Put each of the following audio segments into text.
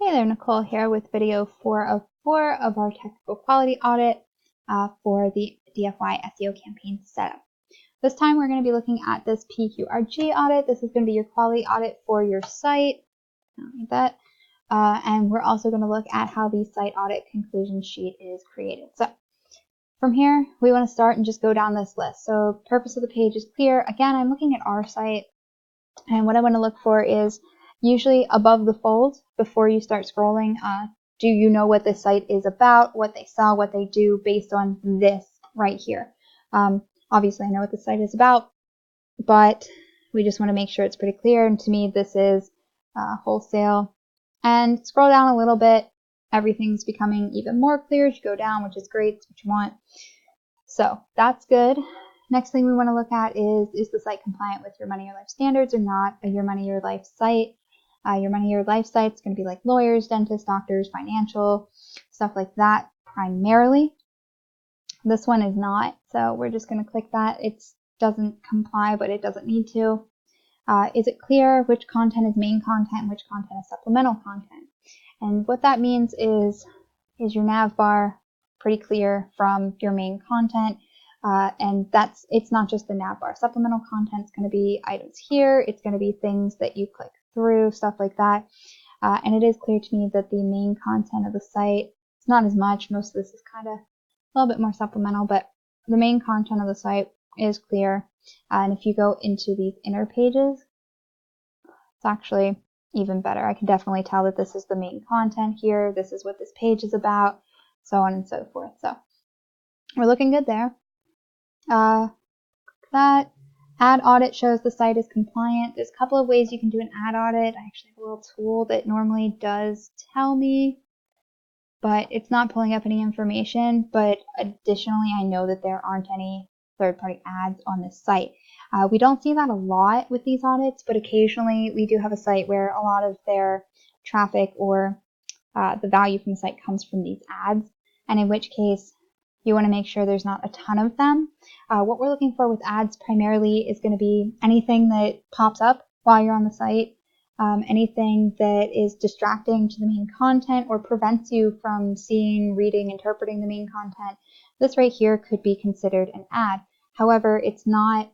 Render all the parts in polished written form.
Hey there, Nicole here with video 4 of 4 of our technical quality audit for the DFY SEO campaign setup. This time we're going to be looking at this PQRG audit. This is going to be your quality audit for your site, like that. And we're also going to look at how the site audit conclusion sheet is created. So from here, we want to start and just go down this list. So purpose of the page is clear. Again, I'm looking at our site, and what I want to look for is usually above the fold, before you start scrolling, do you know what this site is about, what they sell, what they do based on this right here? Obviously, I know what the site is about, but we just want to make sure it's pretty clear. And to me, this is wholesale. And scroll down a little bit. Everything's becoming even more clear as you go down, which is great. It's what you want. So that's good. Next thing we want to look at is the site compliant with your Money Your Life standards or not? Your Money Your Life site. Your Money Your Life site is going to be like lawyers, dentists, doctors, financial, stuff like that primarily. This one is not, so we're just going to click that. It doesn't comply, but it doesn't need to. Is it clear which content is main content and which content is supplemental content? And what that means is your nav bar pretty clear from your main content? And it's not just the nav bar. Supplemental content is going to be items here. It's going to be things that you click through, stuff like that. And it is clear to me that the main content of the site, it's not as much. Most of this is kind of a little bit more supplemental, but the main content of the site is clear. And if you go into these inner pages, it's actually even better. I can definitely tell that this is the main content here. This is what this page is about, so on and so forth. So we're looking good there. That ad audit shows the site is compliant. There's a couple of ways you can do an ad audit. I actually have a little tool that normally does tell me, but it's not pulling up any information. But additionally, I know that there aren't any third-party ads on this site. We don't see that a lot with these audits, but occasionally we do have a site where a lot of their traffic or the value from the site comes from these ads, and in which case you want to make sure there's not a ton of them. What we're looking for with ads primarily is going to be anything that pops up while you're on the site, anything that is distracting to the main content or prevents you from seeing, reading, interpreting the main content. This right here could be considered an ad. However, it's not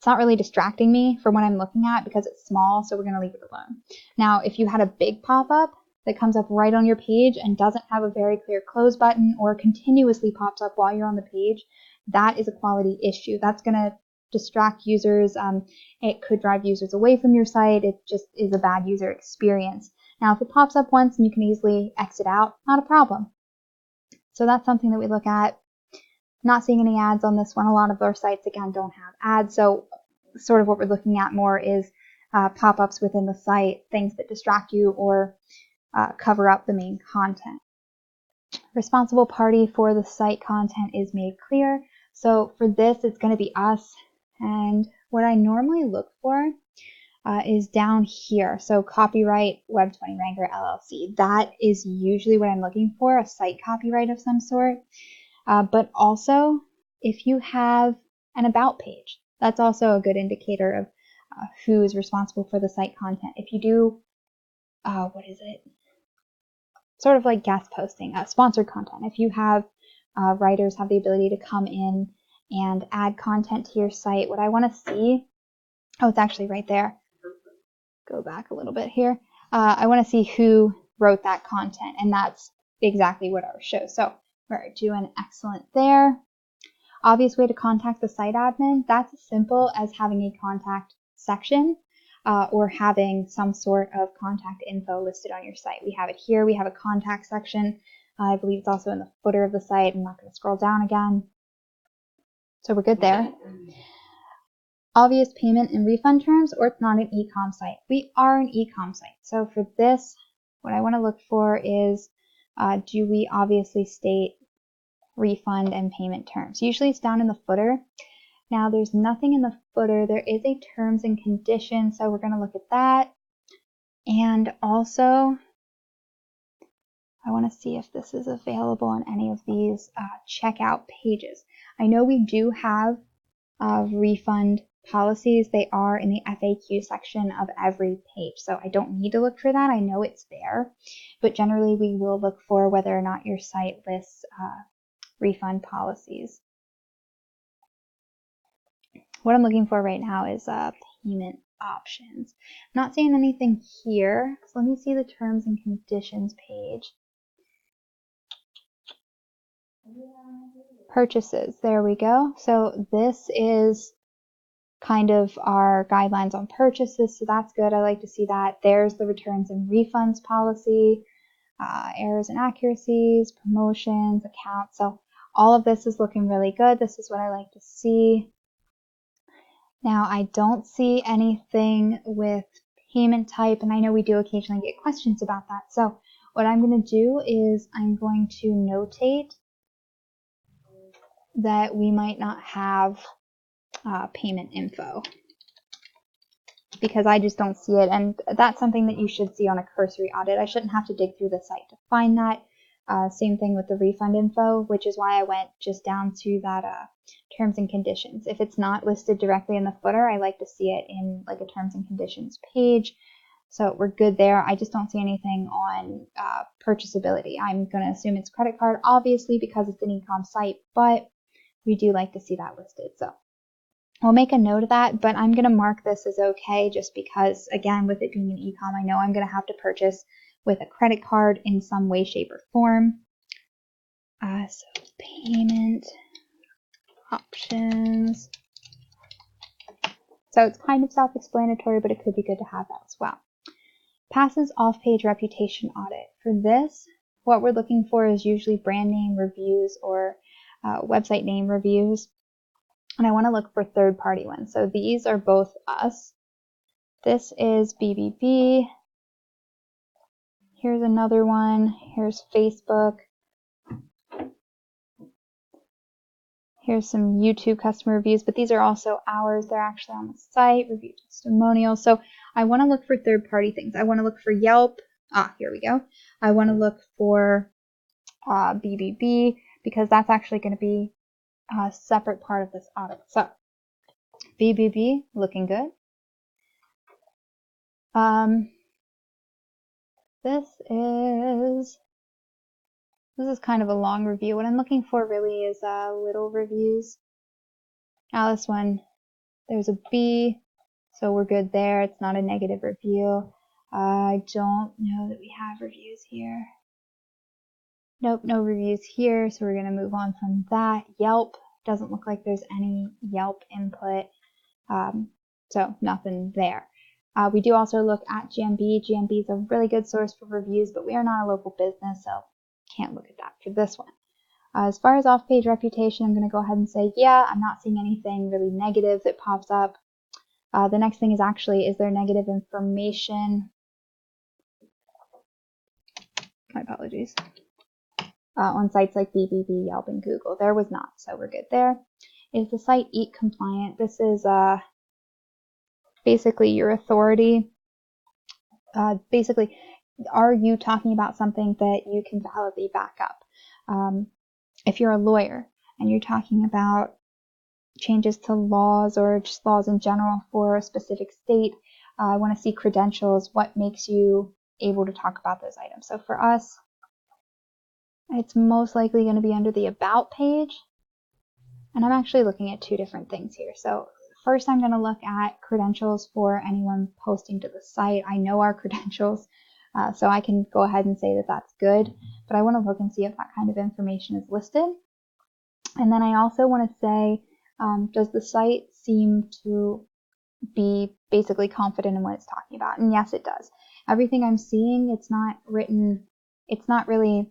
really distracting me from what I'm looking at because it's small, so we're going to leave it alone. Now, if you had a big pop-up that comes up right on your page and doesn't have a very clear close button or continuously pops up while you're on the page, that is a quality issue. That's going to distract users. It could drive users away from your site. It just is a bad user experience. Now, if it pops up once and you can easily exit out, not a problem. So that's something that we look at. Not seeing any ads on this one. A lot of our sites, again, don't have ads. So sort of what we're looking at more is pop-ups within the site, things that distract you or cover up the main content. Responsible party for the site content is made clear. So for this, it's going to be us. And what I normally look for is down here. So copyright Web20 Ranker LLC. That is usually what I'm looking for, a site copyright of some sort. But also, if you have an about page, that's also a good indicator of who is responsible for the site content. If you do, sort of like guest posting, sponsored content. If you have writers have the ability to come in and add content to your site, what I want to see, it's actually right there. Go back a little bit here. I want to see who wrote that content, and that's exactly what ours shows. So we're doing excellent there. Obvious way to contact the site admin, that's as simple as having a contact section or having some sort of contact info listed on your site. We have it here. We have a contact section. I believe it's also in the footer of the site. I'm not going to scroll down again. So we're good there. Obvious payment and refund terms, or it's not an e-com site. We are an e-com site. So for this, what I want to look for is, do we obviously state refund and payment terms? Usually it's down in the footer. Now there's nothing in the footer. There is a terms and conditions, so we're going to look at that. And also, I want to see if this is available on any of these checkout pages. I know we do have refund policies, they are in the FAQ section of every page. So I don't need to look for that. I know it's there, but generally we will look for whether or not your site lists refund policies. What I'm looking for right now is payment options. I'm not seeing anything here. So let me see the terms and conditions page. Purchases, there we go. So this is kind of our guidelines on purchases, so that's good. I like to see that. There's the returns and refunds policy, errors and accuracies, promotions, accounts. So all of this is looking really good. This is what I like to see. Now I don't see anything with payment type, and I know we do occasionally get questions about that. So what I'm going to do is I'm going to notate that we might not have payment info because I just don't see it, and that's something that you should see on a cursory audit. I shouldn't have to dig through the site to find that. Same thing with the refund info, which is why I went just down to that terms and conditions. If it's not listed directly in the footer, I like to see it in like a terms and conditions page. So we're good there. I just don't see anything on purchasability. I'm going to assume it's credit card, obviously, because it's an e-com site, but we do like to see that listed. So I'll make a note of that, but I'm going to mark this as okay just because, again, with it being an e-com, I know I'm going to have to purchase with a credit card in some way, shape, or form. So payment options. So it's kind of self-explanatory, but it could be good to have that as well. Passes off-page reputation audit. For this, what we're looking for is usually brand name reviews or website name reviews. And I want to look for third-party ones. So these are both us. This is BBB. Here's another one. Here's Facebook. Here's some YouTube customer reviews, but these are also ours. They're actually on the site, review testimonials. So I want to look for third-party things. I want to look for Yelp. Here we go. I want to look for BBB because that's actually going to be a separate part of this audit. So BBB, looking good. This is kind of a long review. What I'm looking for really is little reviews. Now this one, there's a B, so we're good there. It's not a negative review. I don't know that we have reviews here. Nope, no reviews here, so we're going to move on from that. Yelp, doesn't look like there's any Yelp input, so nothing there. We do also look at GMB. GMB is a really good source for reviews, but we are not a local business, so can't look at that for this one. As far as off-page reputation, I'm going to go ahead and say, yeah, I'm not seeing anything really negative that pops up. The next thing is actually, is there negative information? My apologies. On sites like BBB, Yelp, and Google. There was not, so we're good there. Is the site EAT compliant? This is basically your authority. Basically, are you talking about something that you can validly back up? If you're a lawyer and you're talking about changes to laws or just laws in general for a specific state, I want to see credentials. What makes you able to talk about those items? So for us, it's most likely going to be under the About page. And I'm actually looking at two different things here. So first, I'm going to look at credentials for anyone posting to the site. I know our credentials, so I can go ahead and say that that's good. But I want to look and see if that kind of information is listed. And then I also want to say, does the site seem to be basically confident in what it's talking about? And yes, it does. Everything I'm seeing, it's not written, it's not really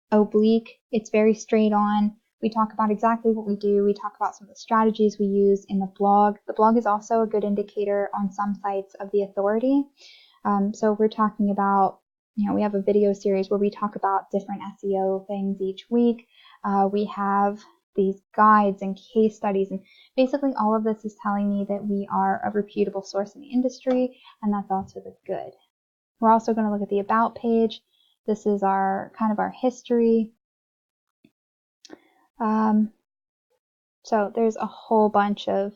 oblique. It's very straight on. We talk about exactly what we do. We talk about some of the strategies we use in the blog. The blog is also a good indicator on some sites of the authority. So we're talking about, we have a video series where we talk about different SEO things each week. We have these guides and case studies, and basically all of this is telling me that we are a reputable source in the industry, and that's also the good. We're also going to look at the About page. This is our kind of our history. So there's a whole bunch of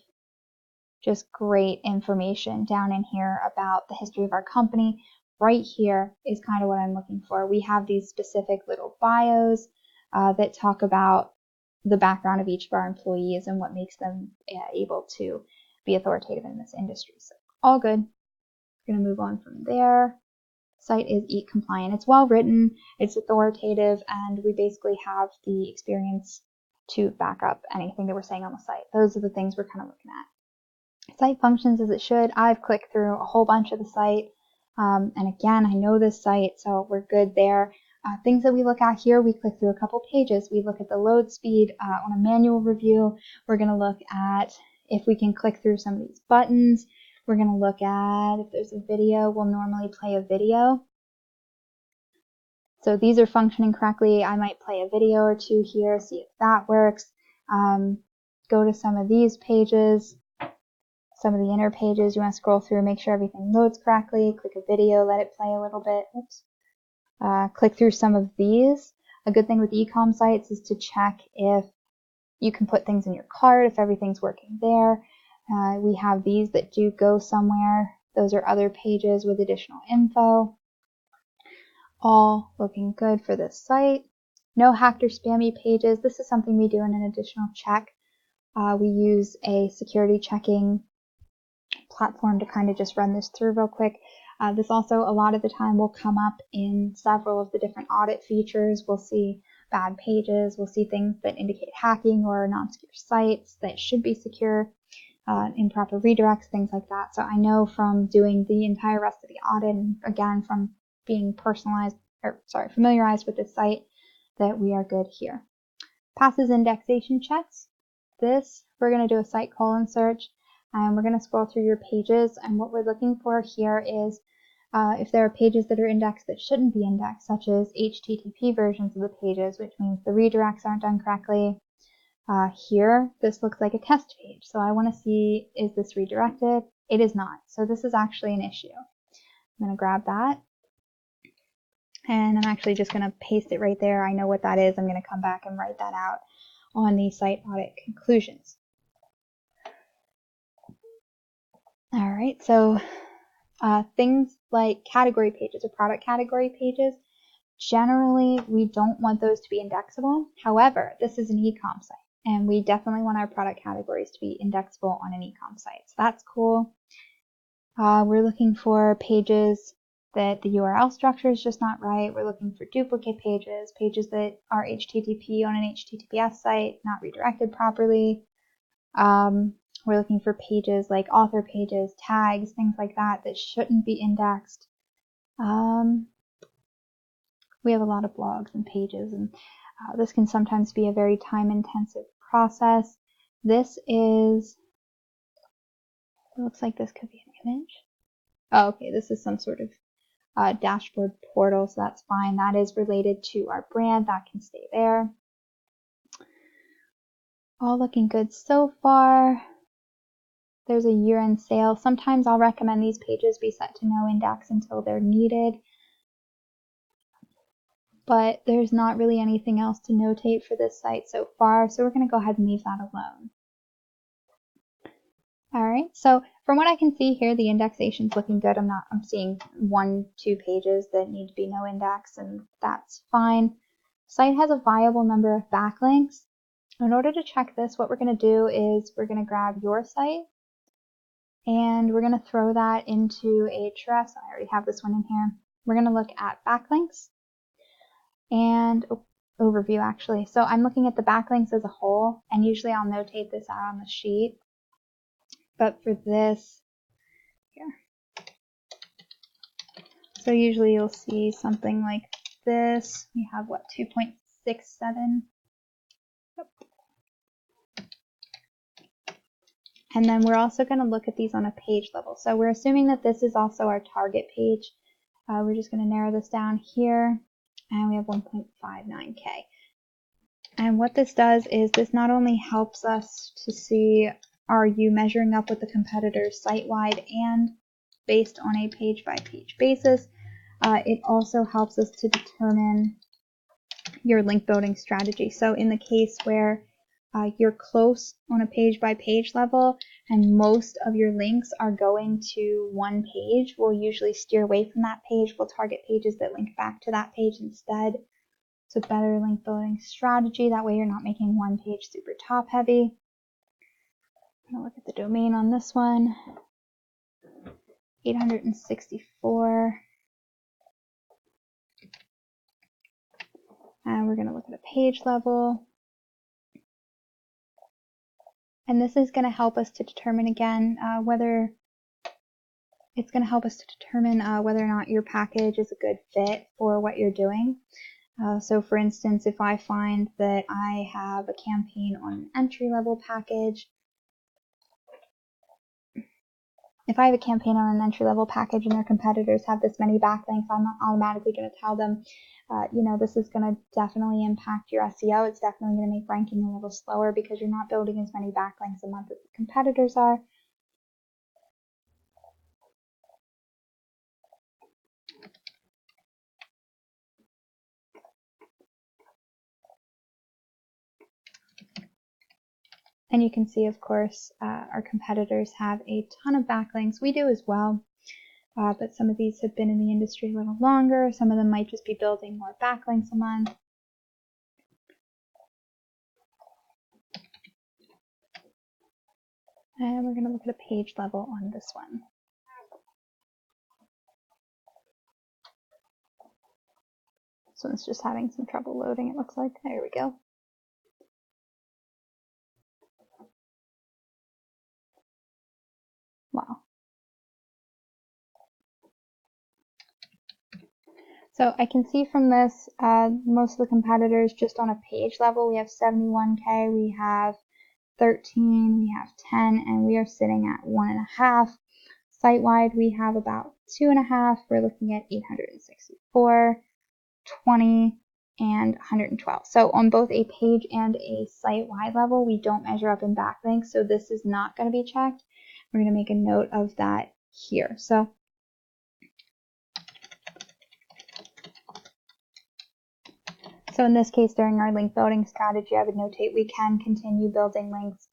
just great information down in here about the history of our company. Right here is kind of what I'm looking for. We have these specific little bios that talk about the background of each of our employees and what makes them able to be authoritative in this industry. So all good. We're going to move on from there. Site is EAT compliant. It's well written, it's authoritative, and we basically have the experience to back up anything that we're saying on the site. Those are the things we're kind of looking at. Site functions as it should. I've clicked through a whole bunch of the site, and again, I know this site, so we're good there. Things that we look at here, we click through a couple pages. We look at the load speed on a manual review. We're going to look at if we can click through some of these buttons. We're going to look at if there's a video, we'll normally play a video. So these are functioning correctly. I might play a video or two here, see if that works. Go to some of these pages, some of the inner pages. You want to scroll through, make sure everything loads correctly. Click a video, let it play a little bit. Oops. Click through some of these. A good thing with e-com sites is to check if you can put things in your cart, if everything's working there. We have these that do go somewhere. Those are other pages with additional info. All looking good for this site. No hacked or spammy pages. This is something we do in an additional check. We use a security checking platform to kind of just run this through real quick. This also a lot of the time will come up in several of the different audit features. We'll see bad pages. We'll see things that indicate hacking or non-secure sites that should be secure, improper redirects, things like that. So I know from doing the entire rest of the audit, and again from being familiarized with this site, that we are good here. Passes indexation checks. This, we're going to do a site colon search, and we're going to scroll through your pages, and what we're looking for here is if there are pages that are indexed that shouldn't be indexed, such as HTTP versions of the pages, which means the redirects aren't done correctly. Here, this looks like a test page, so I want to see, is this redirected? It is not, so this is actually an issue. I'm going to grab that, and I'm actually just going to paste it right there. I know what that is. I'm going to come back and write that out on the site audit conclusions. All right, so things like category pages or product category pages, generally we don't want those to be indexable. However, this is an e-com site, and we definitely want our product categories to be indexable on an e-com site. So that's cool. We're looking for pages that the URL structure is just not right. We're looking for duplicate pages, pages that are HTTP on an HTTPS site, not redirected properly. We're looking for pages like author pages, tags, things like that that shouldn't be indexed. We have a lot of blogs and pages, and this can sometimes be a very time-intensive process. This is, it looks like this could be an image. Oh, okay, this is some sort of dashboard portal, so that's fine. That is related to our brand. That can stay there. All looking good so far. There's a year-end sale. Sometimes I'll recommend these pages be set to no index until they're needed, but there's not really anything else to notate for this site so far, so we're going to go ahead and leave that alone. All right, so from what I can see here, the indexation's looking good. I'm seeing 1-2 pages that need to be no index, and that's fine. Site has a viable number of backlinks. In order to check this, what we're going to do is we're going to grab your site, and we're going to throw that into Ahrefs. I already have this one in here. We're going to look at backlinks and overview actually. So I'm looking at the backlinks as a whole, and usually I'll notate this out on the sheet. But for this, here. So usually you'll see something like this. We have what, 2.67? Yep. And then we're also going to look at these on a page level. So we're assuming that this is also our target page. We're just going to narrow this down here, and we have 1.59K. And what this does is this not only helps us to see, are you measuring up with the competitors site-wide and based on a page-by-page basis, it also helps us to determine your link building strategy. So in the case where you're close on a page by page level and most of your links are going to one page, we'll usually steer away from that page. We'll target pages that link back to that page instead. So better link building strategy. That way you're not making one page super top heavy. I'm going to look at the domain on this one. 864. And we're going to look at a page level. And this is going to help us to determine again whether or not your package is a good fit for what you're doing. So for instance, if I find that I have a campaign on an entry-level package, and their competitors have this many backlinks, I'm not automatically going to tell them, this is going to definitely impact your SEO. It's definitely going to make ranking a little slower because you're not building as many backlinks a month as the competitors are. And you can see, of course, our competitors have a ton of backlinks. We do as well, but some of these have been in the industry a little longer. Some of them might just be building more backlinks a month. And we're going to look at a page level on this one. This one's just having some trouble loading, it looks like. There we go. Wow. So I can see from this, most of the competitors just on a page level, we have 71K, we have 13, we have 10, and we are sitting at 1.5. Site-wide, we have about 2.5. We're looking at 864, 20, and 112. So on both a page and a site-wide level, we don't measure up in backlinks, so this is not going to be checked. We're going to make a note of that here. So in this case, during our link building strategy, I would notate we can continue building links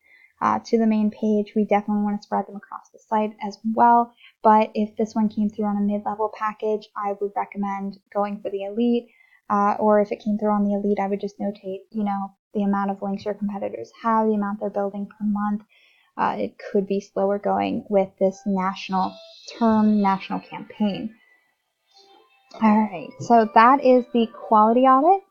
to the main page. We definitely want to spread them across the site as well. But if this one came through on a mid-level package, I would recommend going for the elite. Or if it came through on the elite, I would just notate, the amount of links your competitors have, the amount they're building per month. It could be slower going with this national campaign. All right, so that is the quality audit.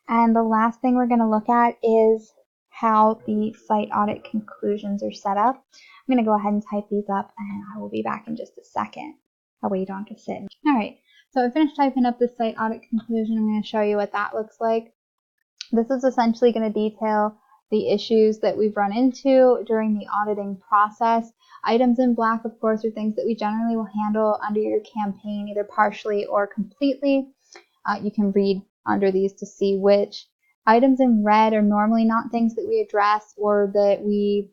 And the last thing we're going to look at is how the site audit conclusions are set up. I'm going to go ahead and type these up and I will be back in just a second. That way you don't have to sit. All right, so I finished typing up the site audit conclusion. I'm going to show you what that looks like. This is essentially going to detail the issues that we've run into during the auditing process. Items in black, of course, are things that we generally will handle under your campaign, either partially or completely. You can read under these to see which. Items in red are normally not things that we address or that we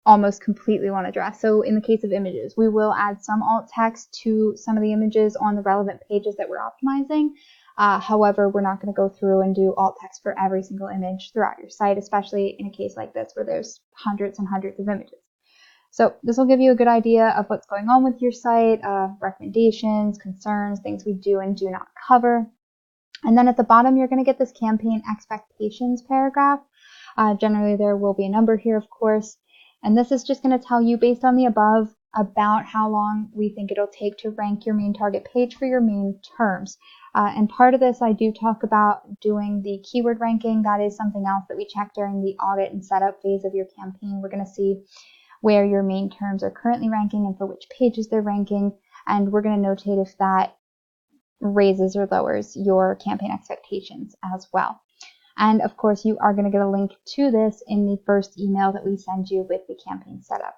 almost completely want to address. So in the case of images, we will add some alt text to some of the images on the relevant pages that we're optimizing. However, we're not going to go through and do alt text for every single image throughout your site, especially in a case like this where there's hundreds and hundreds of images. So this will give you a good idea of what's going on with your site, recommendations, concerns, things we do and do not cover. And then at the bottom, you're going to get this campaign expectations paragraph. Generally, there will be a number here, of course. And this is just going to tell you, based on the above, about how long we think it'll take to rank your main target page for your main terms. And part of this, I do talk about doing the keyword ranking. That is something else that we check during the audit and setup phase of your campaign. We're going to see where your main terms are currently ranking and for which pages they're ranking. And we're going to notate if that raises or lowers your campaign expectations as well. And of course, you are going to get a link to this in the first email that we send you with the campaign setup.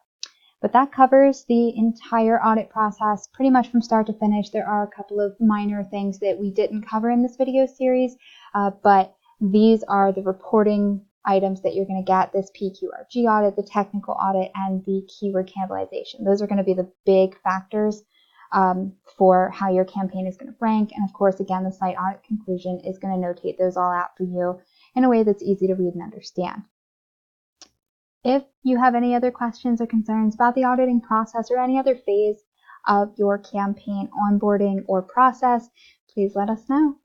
But that covers the entire audit process pretty much from start to finish. There are a couple of minor things that we didn't cover in this video series, but these are the reporting items that you're going to get: this PQRG audit, the technical audit, and the keyword cannibalization. Those are going to be the big factors for how your campaign is going to rank. And of course, again, the site audit conclusion is going to notate those all out for you in a way that's easy to read and understand. If you have any other questions or concerns about the auditing process or any other phase of your campaign onboarding or process, please let us know.